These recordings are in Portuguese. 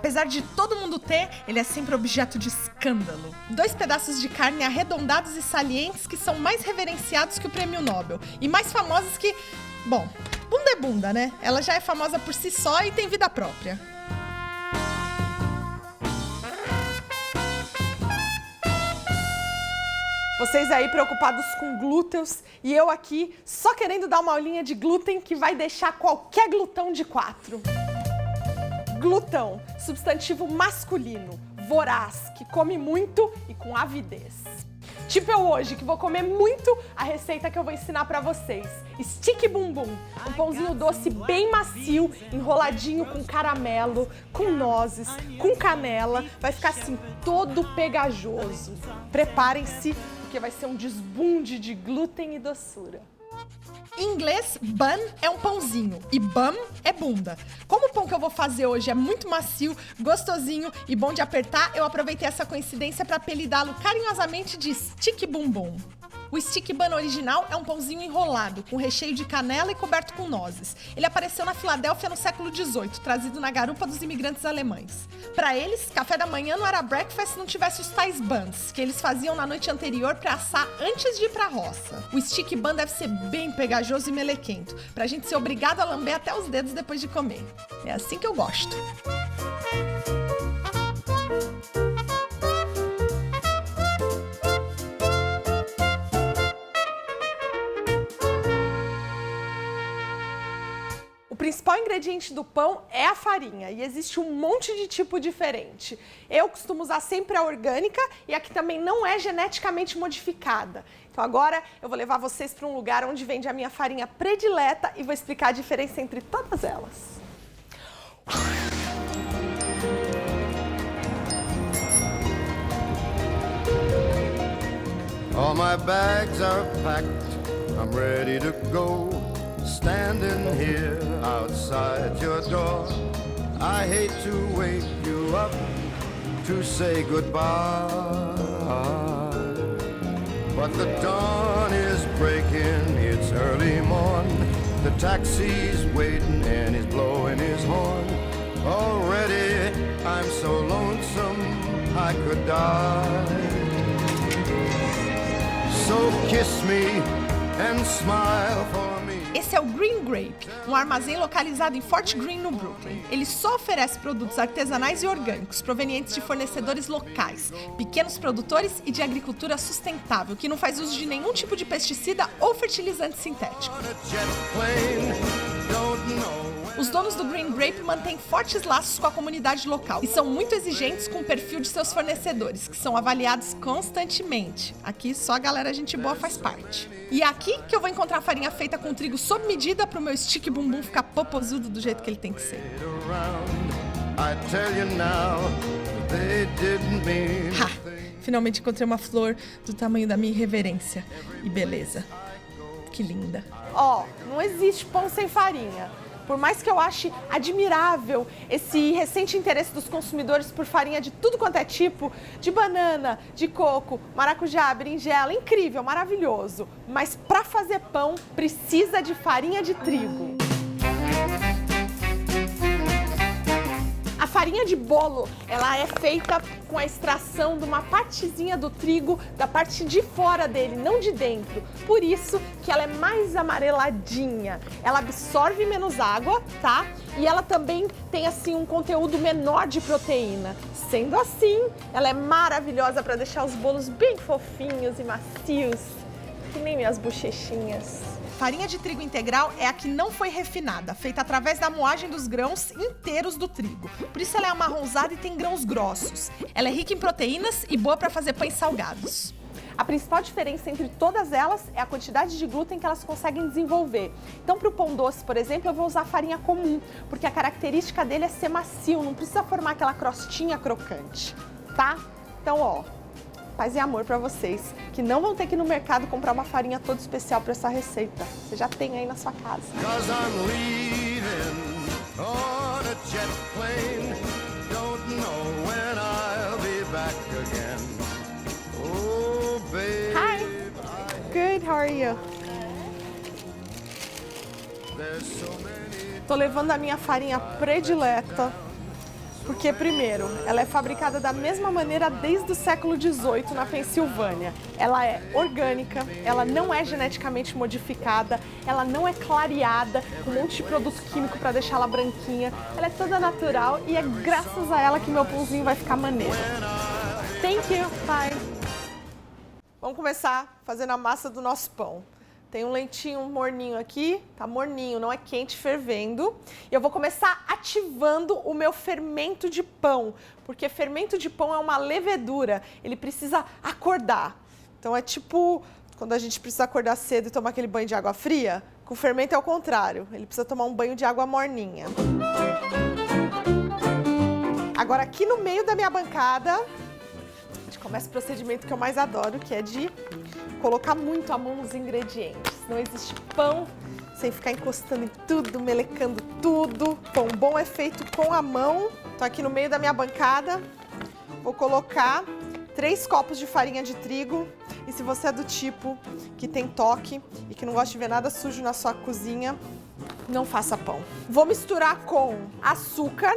Apesar de todo mundo ter, ele é sempre objeto de escândalo. 2 pedaços de carne arredondados e salientes que são mais reverenciados que o prêmio Nobel. E mais famosos que... Bom, bunda é bunda, né? Ela já é famosa por si só e tem vida própria. Vocês aí preocupados com glúteos e eu aqui só querendo dar uma aulinha de glúten que vai deixar qualquer glutão de 4. Glutão, substantivo masculino, voraz, que come muito e com avidez. Tipo eu hoje, que vou comer muito a receita que eu vou ensinar pra vocês. Stick bumbum, um pãozinho doce bem macio, enroladinho com caramelo, com nozes, com canela. Vai ficar assim, todo pegajoso. Preparem-se, porque vai ser um desbunde de glúten e doçura. Em inglês, bun é um pãozinho e bum é bunda. Como o pão que eu vou fazer hoje é muito macio, gostosinho e bom de apertar, eu aproveitei essa coincidência para apelidá-lo carinhosamente de Stick Bumbum. O Stick Bun original é um pãozinho enrolado, com recheio de canela e coberto com nozes. Ele apareceu na Filadélfia no século XVIII, trazido na garupa dos imigrantes alemães. Para eles, café da manhã não era breakfast se não tivesse os tais buns, que eles faziam na noite anterior para assar antes de ir para a roça. O Stick Bun deve ser bem pegajoso e melequento, pra gente ser obrigado a lamber até os dedos depois de comer. É assim que eu gosto. O principal ingrediente do pão é a farinha e existe um monte de tipo diferente. Eu costumo usar sempre a orgânica e a que também não é geneticamente modificada. Então agora eu vou levar vocês para um lugar onde vende a minha farinha predileta e vou explicar a diferença entre todas elas. All my bags are packed, I'm ready to go. Standing here outside your door, I hate to wake you up to say goodbye. But the dawn is breaking, it's early morn. The taxi's waiting and he's blowing his horn. Already I'm so lonesome I could die. So kiss me and smile for me. Esse é o Green Grape, um armazém localizado em Fort Greene, no Brooklyn. Ele só oferece produtos artesanais e orgânicos, provenientes de fornecedores locais, pequenos produtores e de agricultura sustentável, que não faz uso de nenhum tipo de pesticida ou fertilizante sintético. Os donos do Green Grape mantêm fortes laços com a comunidade local e são muito exigentes com o perfil de seus fornecedores, que são avaliados constantemente. Aqui só a galera gente boa faz parte. E é aqui que eu vou encontrar farinha feita com trigo sob medida para o meu stick bumbum ficar popozudo do jeito que ele tem que ser. Finalmente encontrei uma flor do tamanho da minha irreverência e beleza. Que linda. Ó, não existe pão sem farinha. Por mais que eu ache admirável esse recente interesse dos consumidores por farinha de tudo quanto é tipo, de banana, de coco, maracujá, berinjela, incrível, maravilhoso. Mas para fazer pão precisa de farinha de trigo. A farinha de bolo, ela é feita com a extração de uma partezinha do trigo da parte de fora dele, não de dentro. Por isso que ela é mais amareladinha. Ela absorve menos água, tá? E ela também tem assim um conteúdo menor de proteína. Sendo assim, ela é maravilhosa para deixar os bolos bem fofinhos e macios, que nem minhas bochechinhas. Farinha de trigo integral é a que não foi refinada, feita através da moagem dos grãos inteiros do trigo. Por isso ela é amarronzada e tem grãos grossos. Ela é rica em proteínas e boa para fazer pães salgados. A principal diferença entre todas elas é a quantidade de glúten que elas conseguem desenvolver. Então, para o pão doce, por exemplo, eu vou usar farinha comum, porque a característica dele é ser macio, não precisa formar aquela crostinha crocante, tá? Então, ó, paz e amor para vocês, que não vão ter que ir no mercado comprar uma farinha toda especial para essa receita. Você já tem aí na sua casa. Hi. Good, how are you? Tô levando a minha farinha predileta Porque, primeiro, ela é fabricada da mesma maneira desde o século XVIII na Pensilvânia. Ela é orgânica, ela não é geneticamente modificada, ela não é clareada com um monte de produto químico para deixar ela branquinha. Ela é toda natural e é graças a ela que meu pãozinho vai ficar maneiro. Thank you, bye! Vamos começar fazendo a massa do nosso pão. Tem um leitinho morninho aqui, tá morninho, não é quente, fervendo. E eu vou começar ativando o meu fermento de pão, porque fermento de pão é uma levedura, ele precisa acordar. Então é tipo quando a gente precisa acordar cedo e tomar aquele banho de água fria, com o fermento é o contrário, ele precisa tomar um banho de água morninha. Agora aqui no meio da minha bancada, a gente começa o procedimento que eu mais adoro, que é de colocar muito a mão nos ingredientes. Não existe pão sem ficar encostando em tudo, melecando tudo. Pão bom é feito com a mão. Então aqui no meio da minha bancada, vou colocar 3 copos de farinha de trigo. E se você é do tipo que tem toque e que não gosta de ver nada sujo na sua cozinha, não faça pão. Vou misturar com açúcar,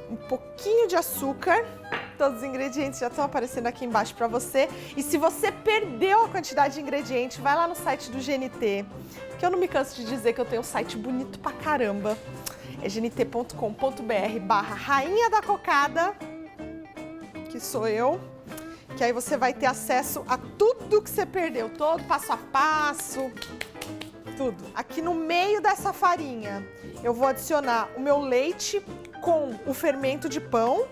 um pouquinho de açúcar. Todos os ingredientes já estão aparecendo aqui embaixo para você. E se você perdeu a quantidade de ingredientes, vai lá no site do GNT, que eu não me canso de dizer que eu tenho um site bonito pra caramba. É gnt.com.br/rainha da cocada, que sou eu, que aí você vai ter acesso a tudo que você perdeu, todo passo a passo, tudo. Aqui no meio dessa farinha, eu vou adicionar o meu leite com o fermento de pão.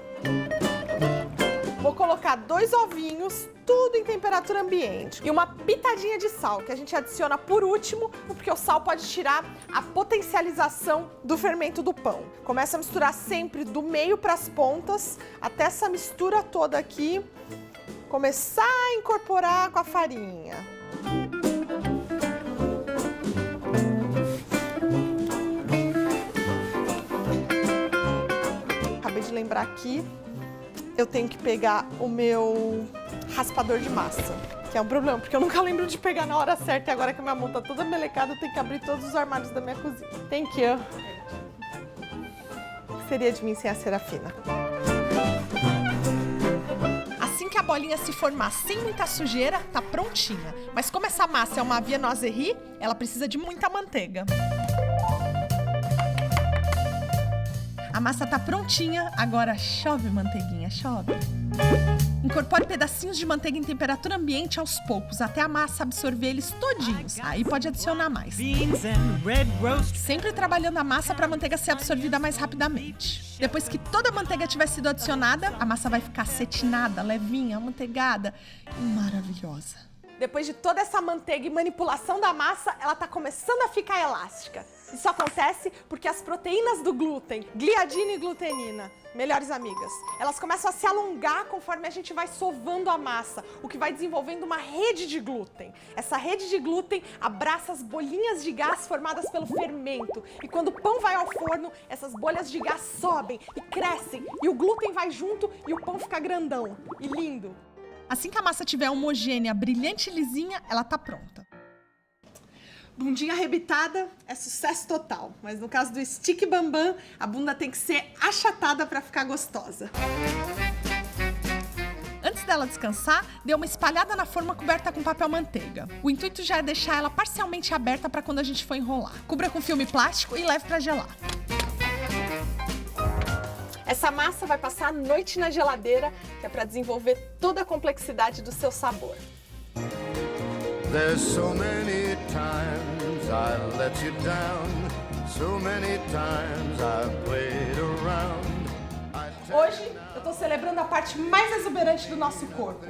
Vou colocar 2 ovinhos, tudo em temperatura ambiente. E uma pitadinha de sal, que a gente adiciona por último, porque o sal pode tirar a potencialização do fermento do pão. Começa a misturar sempre do meio para as pontas, até essa mistura toda aqui começar a incorporar com a farinha. Acabei de lembrar aqui, eu tenho que pegar o meu raspador de massa, que é um problema, porque eu nunca lembro de pegar na hora certa e agora que a minha mão tá toda melecada, eu tenho que abrir todos os armários da minha cozinha. Thank you. O que seria de mim sem a Serafina? Assim que a bolinha se formar sem muita sujeira, tá prontinha. Mas como essa massa é uma viennoiserie, ela precisa de muita manteiga. A massa tá prontinha, agora chove manteiguinha, chove. Incorpore pedacinhos de manteiga em temperatura ambiente aos poucos, até a massa absorver eles todinhos. Aí pode adicionar mais. Sempre trabalhando a massa para a manteiga ser absorvida mais rapidamente. Depois que toda a manteiga tiver sido adicionada, a massa vai ficar acetinada, levinha, amanteigada e maravilhosa. Depois de toda essa manteiga e manipulação da massa, ela tá começando a ficar elástica. Isso acontece porque as proteínas do glúten, gliadina e glutenina, melhores amigas, elas começam a se alongar conforme a gente vai sovando a massa, o que vai desenvolvendo uma rede de glúten. Essa rede de glúten abraça as bolinhas de gás formadas pelo fermento. E quando o pão vai ao forno, essas bolhas de gás sobem e crescem, e o glúten vai junto e o pão fica grandão e lindo. Assim que a massa estiver homogênea, brilhante e lisinha, ela tá pronta. Bundinha arrebitada é sucesso total, mas no caso do stick bambam, a bunda tem que ser achatada para ficar gostosa. Antes dela descansar, dê uma espalhada na forma coberta com papel manteiga. O intuito já é deixar ela parcialmente aberta para quando a gente for enrolar. Cubra com filme plástico e leve para gelar. Essa massa vai passar a noite na geladeira, que é para desenvolver toda a complexidade do seu sabor. There's so many times I let you down, so many times I played around. Hoje eu tô celebrando a parte mais exuberante do nosso corpo,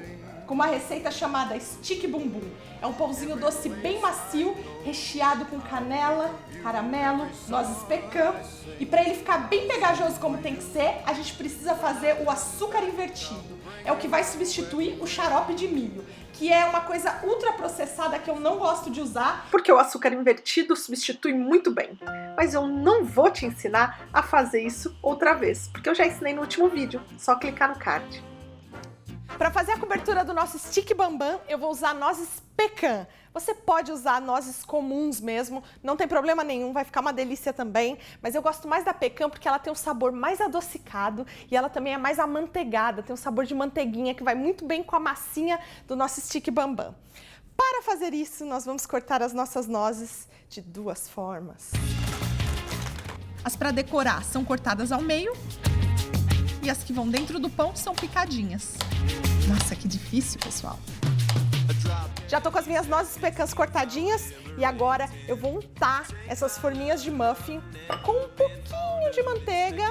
com uma receita chamada Stick Bumbum. É um pãozinho doce bem macio, recheado com canela, caramelo, nozes pecan. E para ele ficar bem pegajoso como tem que ser, a gente precisa fazer o açúcar invertido. É o que vai substituir o xarope de milho, que é uma coisa ultraprocessada que eu não gosto de usar, porque o açúcar invertido substitui muito bem. Mas eu não vou te ensinar a fazer isso outra vez, porque eu já ensinei no último vídeo, só clicar no card. Para fazer a cobertura do nosso stick bambam, eu vou usar nozes pecan. Você pode usar nozes comuns mesmo, não tem problema nenhum, vai ficar uma delícia também. Mas eu gosto mais da pecan porque ela tem um sabor mais adocicado e ela também é mais amanteigada, tem um sabor de manteiguinha que vai muito bem com a massinha do nosso stick bambam. Para fazer isso, nós vamos cortar as nossas nozes de duas formas. As para decorar são cortadas ao meio e as que vão dentro do pão são picadinhas. Nossa, que difícil, pessoal. Já tô com as minhas nozes pecãs cortadinhas e agora eu vou untar essas forminhas de muffin com um pouquinho de manteiga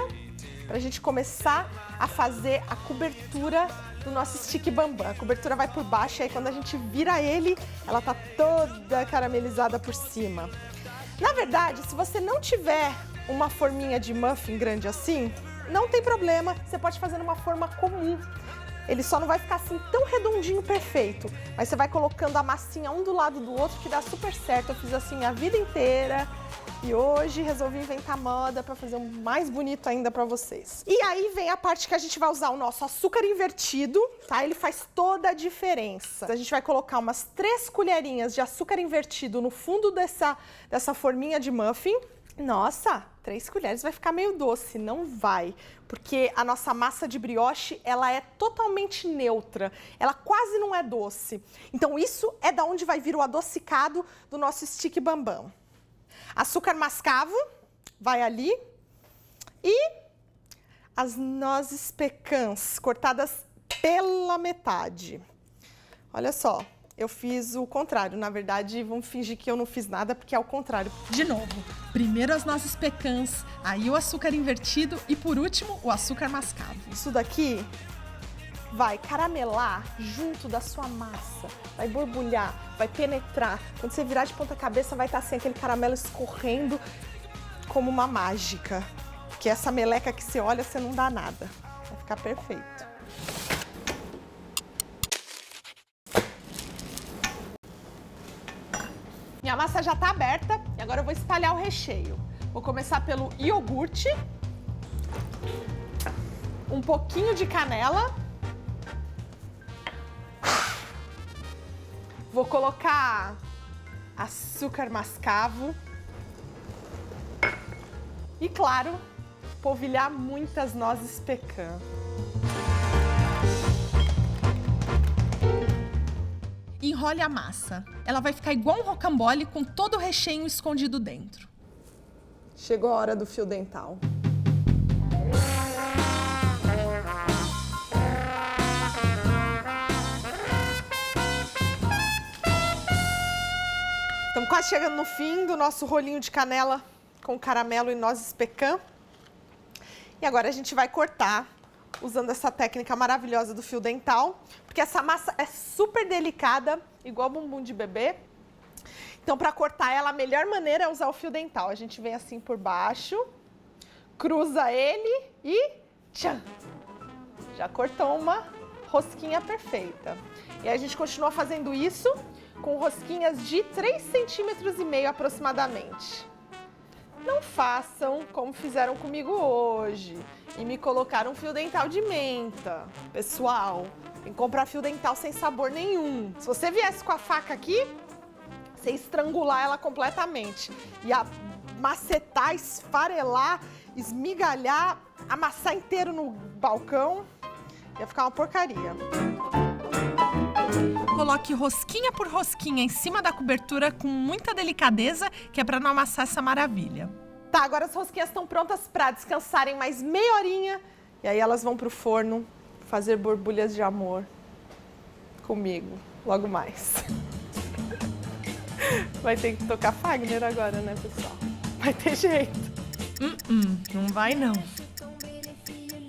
pra gente começar a fazer a cobertura do nosso stick bambam. A cobertura vai por baixo e aí quando a gente vira ele, ela tá toda caramelizada por cima. Na verdade, se você não tiver uma forminha de muffin grande assim, não tem problema, você pode fazer numa forma comum. Ele só não vai ficar assim tão redondinho perfeito, mas você vai colocando a massinha um do lado do outro que dá super certo. Eu fiz assim a vida inteira e hoje resolvi inventar moda para fazer um mais bonito ainda para vocês. E aí vem a parte que a gente vai usar o nosso açúcar invertido, tá? Ele faz toda a diferença. A gente vai colocar umas 3 colherinhas de açúcar invertido no fundo dessa forminha de muffin. Nossa, 3 colheres vai ficar meio doce, não vai, porque a nossa massa de brioche, ela é totalmente neutra, ela quase não é doce. Então isso é da onde vai vir o adocicado do nosso stick bambam. Açúcar mascavo vai ali e as nozes pecãs cortadas pela metade. Olha só. Eu fiz o contrário, na verdade, vamos fingir que eu não fiz nada, porque é o contrário. De novo, primeiro as nozes pecãs, aí o açúcar invertido e, por último, o açúcar mascavo. Isso daqui vai caramelar junto da sua massa, vai borbulhar, vai penetrar. Quando você virar de ponta cabeça, vai estar assim, aquele caramelo escorrendo como uma mágica. Que essa meleca que você olha, você não dá nada. Vai ficar perfeito. Minha massa já está aberta e agora eu vou espalhar o recheio. Vou começar pelo iogurte, um pouquinho de canela, vou colocar açúcar mascavo e, claro, polvilhar muitas nozes pecan. Enrole a massa. Ela vai ficar igual um rocambole com todo o recheio escondido dentro. Chegou a hora do fio dental. Estamos quase chegando no fim do nosso rolinho de canela com caramelo e nozes pecan. E agora a gente vai cortar usando essa técnica maravilhosa do fio dental, porque essa massa é super delicada, igual bumbum de bebê. Então, para cortar ela, a melhor maneira é usar o fio dental. A gente vem assim por baixo, cruza ele e tchan! Já cortou uma rosquinha perfeita. E a gente continua fazendo isso com rosquinhas de 3,5 cm aproximadamente. Não façam como fizeram comigo hoje e me colocaram um fio dental de menta. Pessoal, tem que comprar fio dental sem sabor nenhum. Se você viesse com a faca aqui, você estrangular ela completamente. E macetar, esfarelar, esmigalhar, amassar inteiro no balcão, ia ficar uma porcaria. Coloque rosquinha por rosquinha em cima da cobertura com muita delicadeza, que é para não amassar essa maravilha. Tá, agora as rosquinhas estão prontas para descansarem mais meia horinha. E aí elas vão pro forno fazer borbulhas de amor comigo, logo mais. Vai ter que tocar Fagner agora, né, pessoal? Vai ter jeito. Não vai não.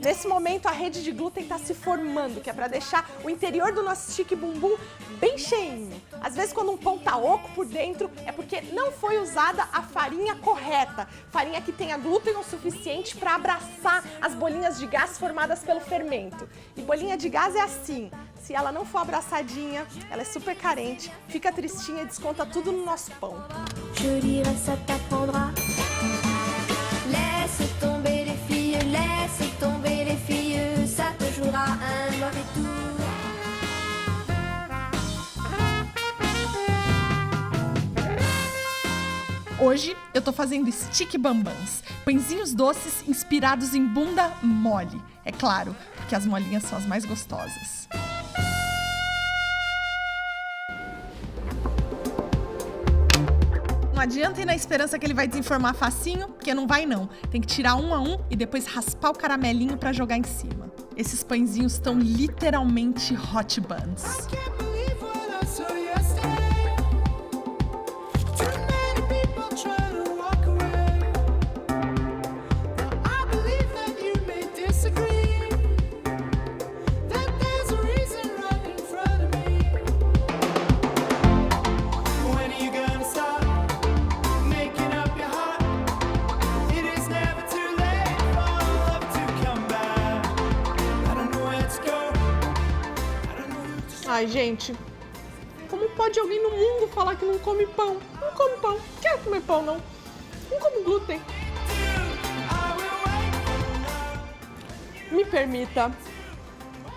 Nesse momento, a rede de glúten está se formando, que é para deixar o interior do nosso stick bumbum bem cheinho. Às vezes, quando um pão tá oco por dentro, é porque não foi usada a farinha correta. Farinha que tenha glúten o suficiente para abraçar as bolinhas de gás formadas pelo fermento. E bolinha de gás é assim. Se ela não for abraçadinha, ela é super carente, fica tristinha e desconta tudo no nosso pão. Je dirais ça t'apprendra. Laisse tomber les filles, ça te jouera un mauvais tour. Hoje eu tô fazendo stick bambans, pãezinhos doces inspirados em bunda mole. É claro, porque as molinhas são as mais gostosas. Não adianta ir na esperança que ele vai desenformar facinho, porque não vai não. Tem que tirar um a um e depois raspar o caramelinho pra jogar em cima. Esses pãezinhos estão literalmente hot buns. Ai, gente, como pode alguém no mundo falar que não come pão? Não come pão, quer comer pão não. Não come glúten. Me permita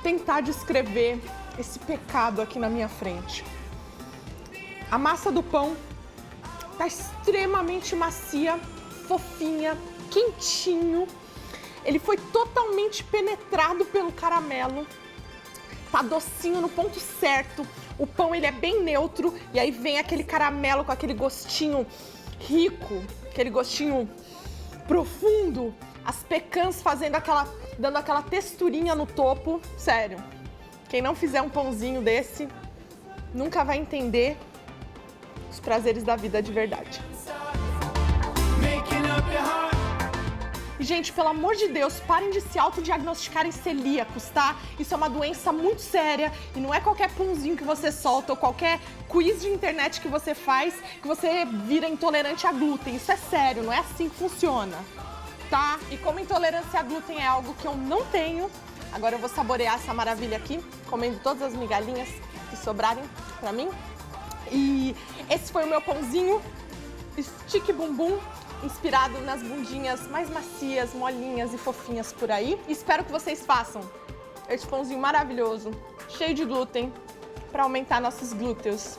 tentar descrever esse pecado aqui na minha frente. A massa do pão tá extremamente macia, fofinha, quentinho. Ele foi totalmente penetrado pelo caramelo. Tá docinho no ponto certo. O pão ele é bem neutro e aí vem aquele caramelo com aquele gostinho rico, aquele gostinho profundo. As pecãs dando aquela texturinha no topo. Sério, quem não fizer um pãozinho desse nunca vai entender os prazeres da vida de verdade. Gente, pelo amor de Deus, parem de se autodiagnosticarem celíacos, tá? Isso é uma doença muito séria e não é qualquer pãozinho que você solta ou qualquer quiz de internet que você faz que você vira intolerante a glúten. Isso é sério, não é assim que funciona, tá? E como intolerância a glúten é algo que eu não tenho, agora eu vou saborear essa maravilha aqui, comendo todas as migalhinhas que sobrarem pra mim. E esse foi o meu pãozinho stick bumbum, inspirado nas bundinhas mais macias, molinhas e fofinhas por aí. Espero que vocês façam esse pãozinho maravilhoso, cheio de glúten, para aumentar nossos glúteos.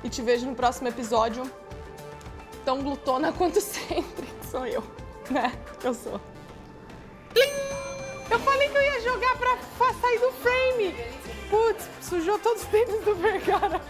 E te vejo no próximo episódio, tão glutona quanto sempre, que sou eu, né? Eu sou. Plim! Eu falei que eu ia jogar pra sair do frame. Putz, sujou todos os tênis do Vergara.